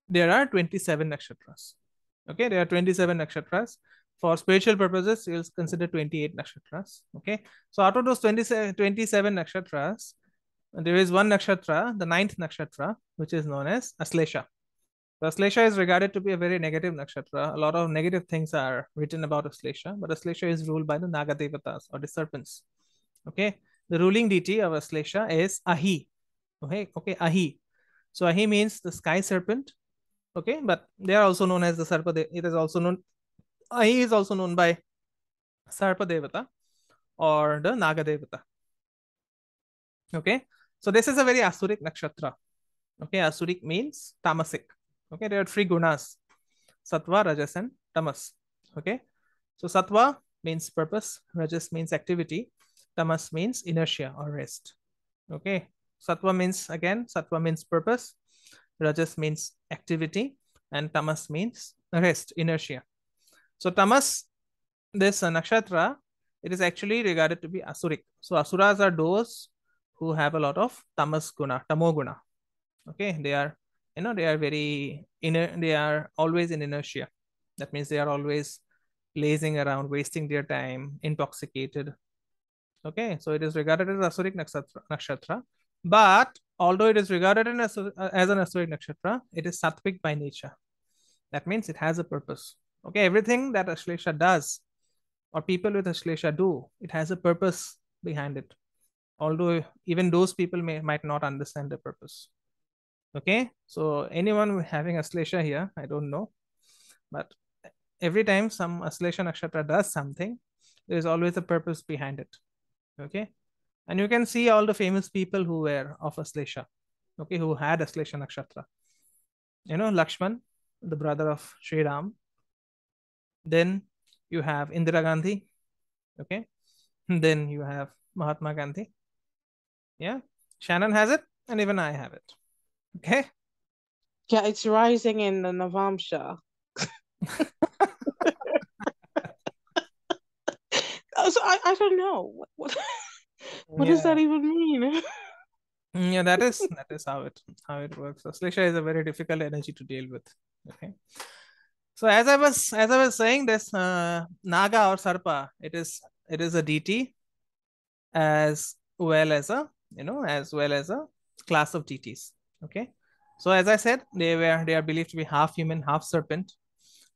there are 27 nakshatras. Okay, there are 27 nakshatras. For spiritual purposes, you'll consider 28 nakshatras. Okay, so out of those 27 nakshatras, there is one nakshatra, the ninth nakshatra, which is known as Aslesha. So Aslesha is regarded to be a very negative nakshatra. A lot of negative things are written about Aslesha, but Aslesha is ruled by the Naga Devatas, or the serpents. Okay, the ruling deity of Aslesha is Ahi. Okay, Ahi. So Ahi means the sky serpent. Okay, but they are also known as the Sarpa. It is also known. Ahi is also known by Sarpa Devata or the Naga Devata. Okay, so this is a very Asuric nakshatra. Okay, Asuric means tamasic. Okay, there are three gunas: sattva, rajas, and tamas. Okay, so sattva means purpose, rajas means activity, tamas means inertia or rest. Okay, sattva means purpose, rajas means activity, and tamas means rest, inertia. So tamas, this nakshatra, it is actually regarded to be asuric. So asuras are those who have a lot of tamas guna, tamo guna. Okay, they are they are very they are always in inertia. That means they are always lazing around, wasting their time, intoxicated. Okay, so it is regarded as asuric nakshatra, but although it is regarded as an asuric nakshatra, it is sattvic by nature. That means it has a purpose. Okay, everything that Ashlesha does or people with Ashlesha do, it has a purpose behind it. Although even those people might not understand the purpose. Okay, so anyone having Aslesha here, I don't know, but every time some Aslesha nakshatra does something, there is always a purpose behind it. Okay, and you can see all the famous people who were of Aslesha, okay, who had Aslesha nakshatra. Lakshman, the brother of Sri Ram. Then you have Indira Gandhi. Okay, then you have Mahatma Gandhi. Yeah, Shannon has it, and even I have it. Okay. Yeah, it's rising in the Navamsha. So I don't know what does that even mean? Yeah, that is how it works. Aslesha is a very difficult energy to deal with. Okay. So as I was saying, this Naga or Sarpa, it is a deity as well as a class of deities. Okay. So as I said, they are believed to be half human, half serpent,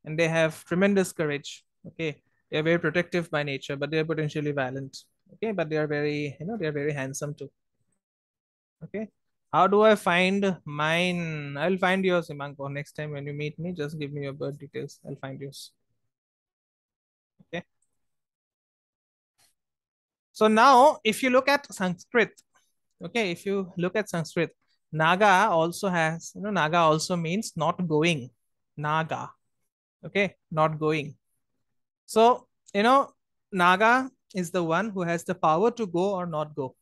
and they have tremendous courage. Okay. They are very protective by nature, but they are potentially violent. Okay, but they are very handsome too. Okay. How do I find mine? I'll find yours, Imanko. Next time when you meet me, just give me your birth details. I'll find yours. Okay. So now, if you look at Sanskrit, okay, if you look at Sanskrit, Naga also has, Naga also means not going. Naga, okay, not going. So, Naga is the one who has the power to go or not go.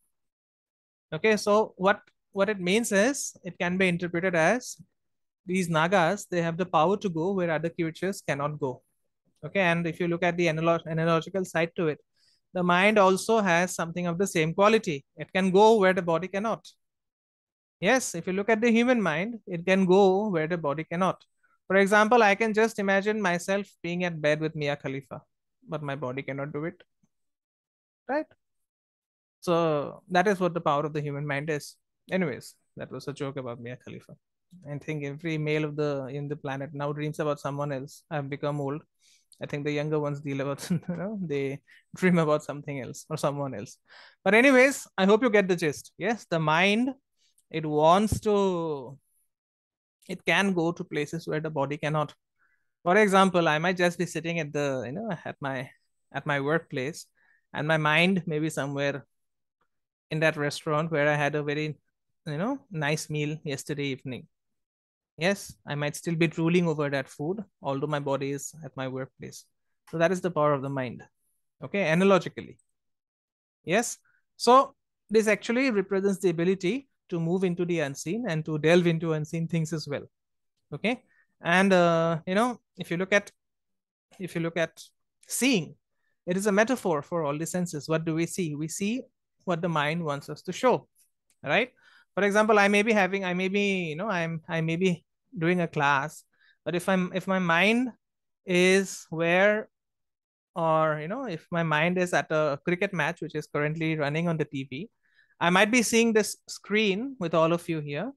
Okay, so what it means is it can be interpreted as these Nagas, they have the power to go where other creatures cannot go. Okay, and if you look at the analogical side to it, the mind also has something of the same quality. It can go where the body cannot. Yes, if you look at the human mind, it can go where the body cannot. For example, I can just imagine myself being at bed with Mia Khalifa, but my body cannot do it, right? So that is what the power of the human mind is. Anyways, that was a joke about Mia Khalifa. I think every male of the in the planet now dreams about someone else. I've become old. I think the younger ones deal about, they dream about something else or someone else. But anyways, I hope you get the gist. Yes, the mind, it wants to, it can go to places where the body cannot. For example, I might just be sitting at the, at my workplace, and my mind may be somewhere in that restaurant where I had a very, nice meal yesterday evening. Yes, I might still be drooling over that food, although my body is at my workplace. So that is the power of the mind. Okay, analogically. Yes. So this actually represents the ability to move into the unseen and to delve into unseen things as well. Okay. And if you look at seeing, it is a metaphor for all the senses. What do we see? We see what the mind wants us to show, right? For example, I may be, I may be doing a class, but if my mind is where, or if my mind is at a cricket match which is currently running on the TV, I might be seeing this screen with all of you here,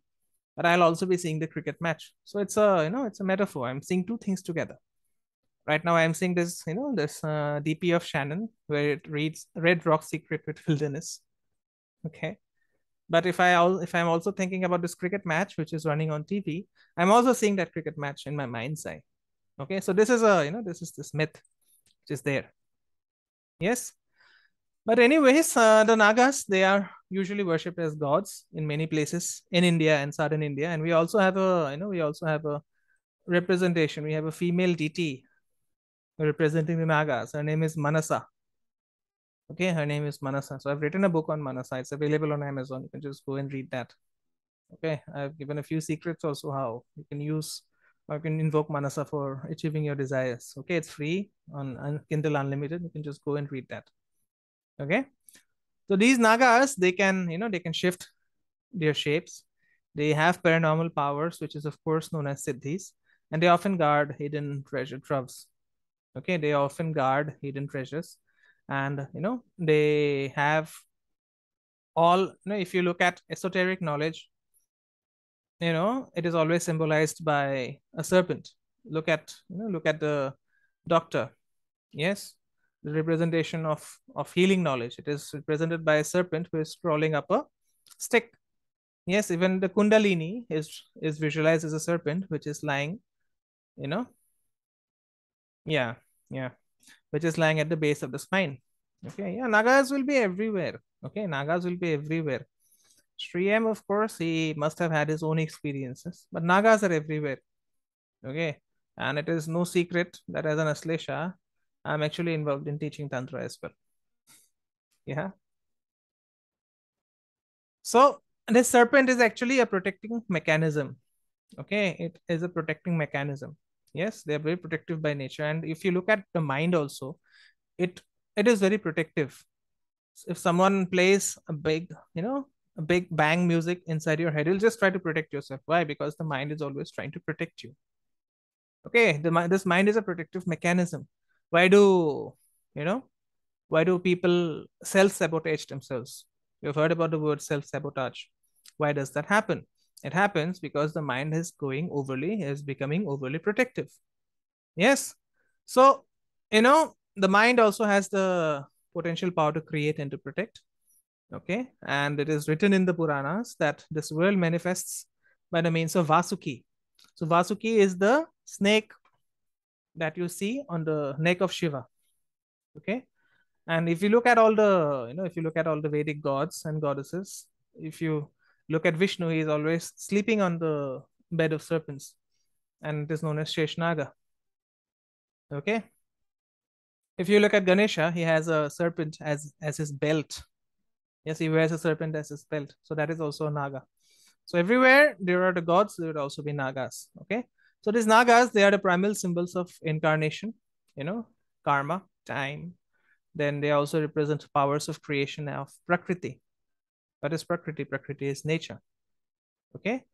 but I'll also be seeing the cricket match. So it's a, it's a metaphor. I'm seeing two things together. Right now I'm seeing this, this DP of Shannon where it reads Red Rock Secret with Wilderness. Okay. But if I'm also thinking about this cricket match which is running on TV, I'm also seeing that cricket match in my mind's eye. Okay, so this is a, this is this myth which is there. Yes. But anyways, the Nagas, they are usually worshipped as gods in many places in India and southern India, and we also have a, we also have a representation. We have a female deity representing the Nagas. Her name is Manasa. Okay, her name is Manasa. So I've written a book on Manasa. It's available on Amazon. You can just go and read that. Okay, I've given a few secrets also how you can use or you can invoke Manasa for achieving your desires. Okay, it's free on Kindle Unlimited. You can just go and read that. Okay, so these Nagas, they can, they can shift their shapes. They have paranormal powers, which is of course known as siddhis, and they often guard hidden treasure troves. Okay, they often guard hidden treasures, and they have all, if you look at esoteric knowledge, it is always symbolized by a serpent. Look at the doctor. Yes, the representation of healing knowledge, it is represented by a serpent who is crawling up a stick. Yes, even the kundalini is visualized as a serpent which is lying, you know yeah, yeah, which is lying at the base of the spine. Okay, yeah, Nagas will be everywhere. Okay, Nagas will be everywhere. Sri M, of course, he must have had his own experiences, but Nagas are everywhere. Okay, and it is no secret that as an Aslesha, I'm actually involved in teaching Tantra as well. Yeah. So this serpent is actually a protecting mechanism. Okay, it is a protecting mechanism. Yes, they are very protective by nature. And if you look at the mind also, it it is very protective. If someone plays a big, a big bang music inside your head, you'll just try to protect yourself. Why? Because the mind is always trying to protect you. Okay, this mind is a protective mechanism. Why do, you know why do people self-sabotage themselves? You've heard about the word self-sabotage. Why does that happen? It happens because the mind is becoming overly protective. Yes. So, the mind also has the potential power to create and to protect. Okay. And it is written in the Puranas that this world manifests by the means of Vasuki. So, Vasuki is the snake that you see on the neck of Shiva. Okay. And if you look at all the, if you look at all the Vedic gods and goddesses, if you look at Vishnu, he is always sleeping on the bed of serpents, and it is known as Sheshnaga. Okay. If you look at Ganesha, he has a serpent as his belt. Yes, he wears a serpent as his belt. So that is also a Naga. So everywhere there are the gods, there would also be Nagas. Okay. So these Nagas, they are the primal symbols of incarnation, karma, time. Then they also represent powers of creation of Prakriti. What is Prakriti? Prakriti is nature. Okay.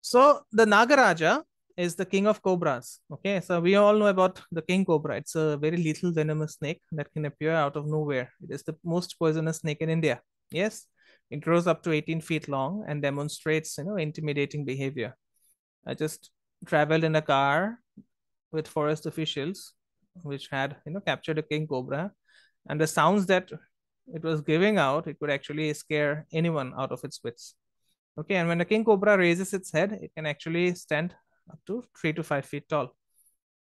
So the Nagaraja is the king of cobras. Okay. So we all know about the king cobra. It's a very lethal venomous snake that can appear out of nowhere. It is the most poisonous snake in India. Yes. It grows up to 18 feet long and demonstrates, intimidating behavior. I just traveled in a car with forest officials, which had, captured a king cobra, and the sounds that it was giving out, it could actually scare anyone out of its wits. Okay, and when the king cobra raises its head, it can actually stand up to 3 to 5 feet tall.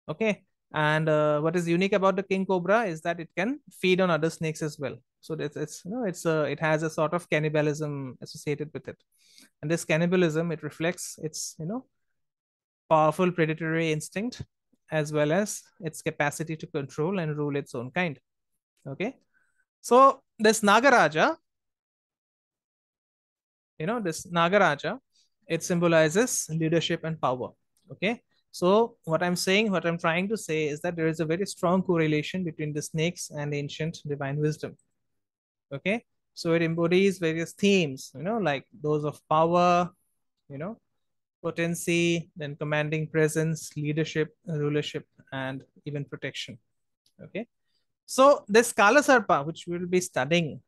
Okay, and what is unique about the king cobra is that it can feed on other snakes as well. So it has a sort of cannibalism associated with it, and this cannibalism, it reflects its powerful predatory instinct as well as its capacity to control and rule its own kind. Okay, so this Nagaraja, this Nagaraja, it symbolizes leadership and power. Okay, so what I'm trying to say is that there is a very strong correlation between the snakes and ancient divine wisdom. Okay, so it embodies various themes, like those of power, you know, potency, then commanding presence, leadership, rulership, and even protection. Okay, so this Kala Sarpa, which we will be studying,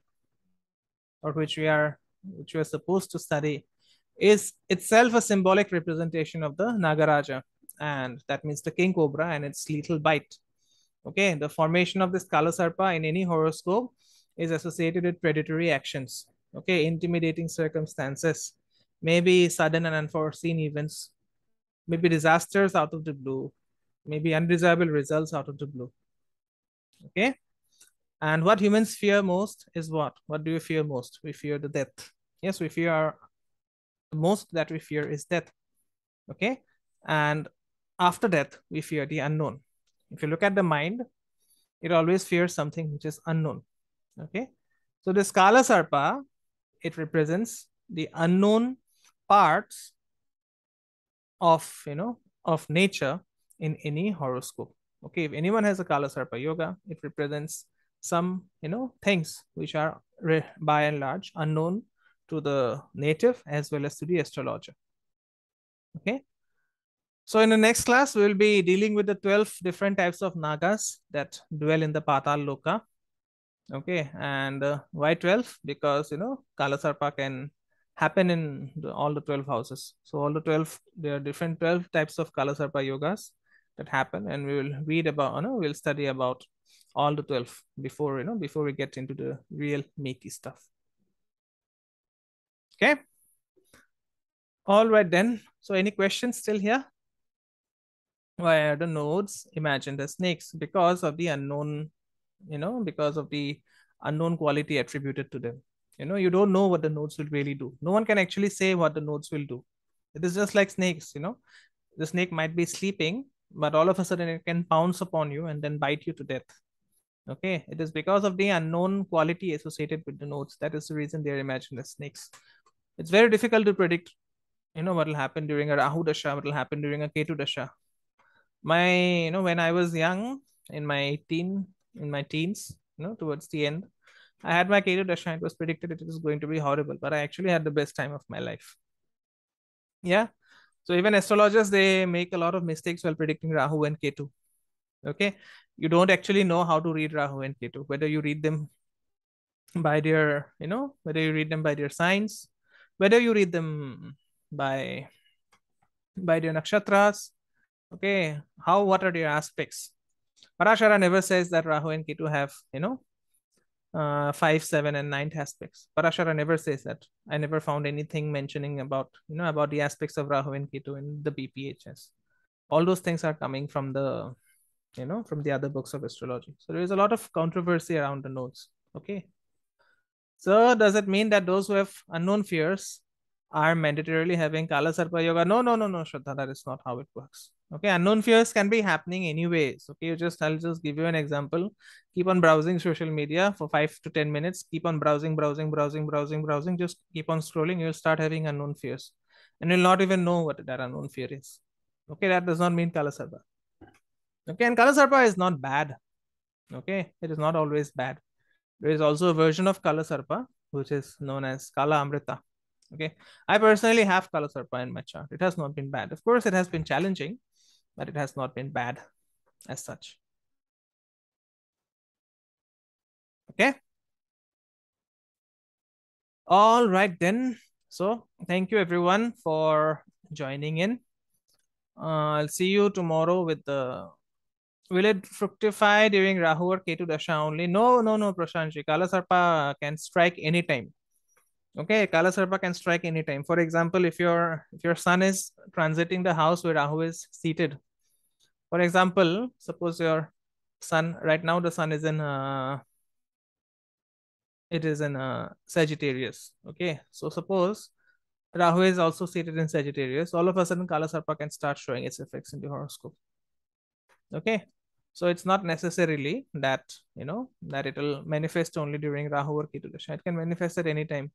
or which we are supposed to study, is itself a symbolic representation of the Nagaraja, and that means the king cobra and its lethal bite. Okay, the formation of this Kala Sarpa in any horoscope is associated with predatory actions. Okay, intimidating circumstances, maybe sudden and unforeseen events, maybe disasters out of the blue, maybe undesirable results out of the blue. Okay, and what humans fear most is what? What do you fear most? We fear the death. Yes, we fear the most that we fear is death. Okay, and after death we fear the unknown. If you look at the mind, it always fears something which is unknown. Okay, so the Kala Sarpa, it represents the unknown parts of of nature in any horoscope. Okay, if anyone has a Kala Sarpa yoga, it represents some things which are by and large unknown to the native as well as to the astrologer. Okay, so in the next class we will be dealing with the 12 different types of nagas that dwell in the Patal Loka. Okay, and why 12? Because Kala Sarpa can happen in all the 12 houses. So all the 12, there are different 12 types of Kala Sarpa yogas that happen, and we will read about, we'll study about all the 12 before before we get into the real meaty stuff. Okay, all right then. So any questions still here? Why are the nodes imagined as snakes? Because of the unknown, because of the unknown quality attributed to them. You don't know what the nodes will really do. No one can actually say what the nodes will do. It is just like snakes. The snake might be sleeping, but all of a sudden it can pounce upon you and then bite you to death. Okay, it is because of the unknown quality associated with the nodes. That is the reason they are imagined as snakes. It's very difficult to predict what will happen during a Rahu Dasha, what will happen during a Ketu Dasha. When I was young, in my teens, towards the end, I had my Ketu Dasha. It was predicted it was going to be horrible, but I actually had the best time of my life. Yeah. So even astrologers, they make a lot of mistakes while predicting Rahu and Ketu. Okay. You don't actually know how to read Rahu and Ketu, whether you read them by their, whether you read them by their signs, whether you read them by their nakshatras. Okay. What are their aspects? Parashara never says that Rahu and Ketu have, 5, 7, and 9th aspects. Parashara never says that. I never found anything mentioning about, about the aspects of Rahu and Ketu in the BPHS. All those things are coming from the from the other books of astrology. So there is a lot of controversy around the nodes. Okay. So does it mean that those who have unknown fears are mandatorily having Kala Sarpa Yoga? No, no, no, no, Shraddha. That is not how it works. Okay, unknown fears can be happening anyways. Okay, I'll just give you an example. Keep on browsing social media for 5 to 10 minutes. Keep on browsing, browsing, browsing, browsing, browsing. Just keep on scrolling. You'll start having unknown fears, and you'll not even know what that unknown fear is. Okay, that does not mean Kala Sarpa. Okay, and Kala Sarpa is not bad. Okay, it is not always bad. There is also a version of Kala Sarpa, which is known as Kala Amrita. Okay, I personally have Kala Sarpa in my chart. It has not been bad. Of course, it has been challenging, but it has not been bad as such. Okay. All right, then. So, thank you everyone for joining in. I'll see you tomorrow with the. Will it fructify during Rahu or Ketu Dasha only? No, no, no, Prashantji. Kala Sarpa can strike anytime. Okay, Kala Sarpa can strike anytime. For example, if your sun is transiting the house where Rahu is seated. For example, suppose your sun right now the sun is in Sagittarius. Okay, so suppose Rahu is also seated in Sagittarius. All of a sudden, Kala Sarpa can start showing its effects in the horoscope. Okay, so it's not necessarily that it will manifest only during Rahu or Ketu Dasha. It can manifest at any time,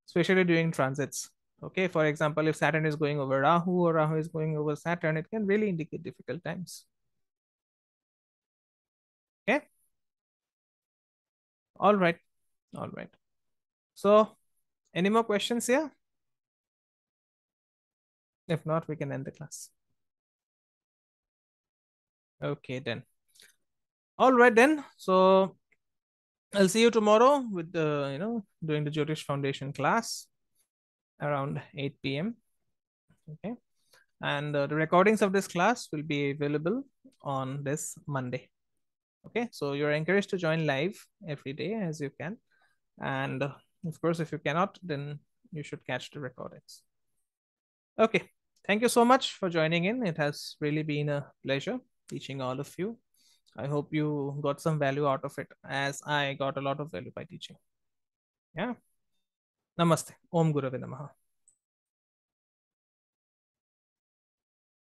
especially during transits. Okay, for example, if Saturn is going over Rahu or Rahu is going over Saturn, it can really indicate difficult times. Okay, all right, all right. So, any more questions here? If not, we can end the class. Okay, then. All right, then. So, I'll see you tomorrow with doing the Jyotish Foundation class around 8 p.m. Okay. And the recordings of this class will be available on this Monday. Okay. So you're encouraged to join live every day as you can. And of course, if you cannot, then you should catch the recordings. Okay. Thank you so much for joining in. It has really been a pleasure teaching all of you. I hope you got some value out of it, as I got a lot of value by teaching. Yeah. Namaste. Om Gurave Namaha.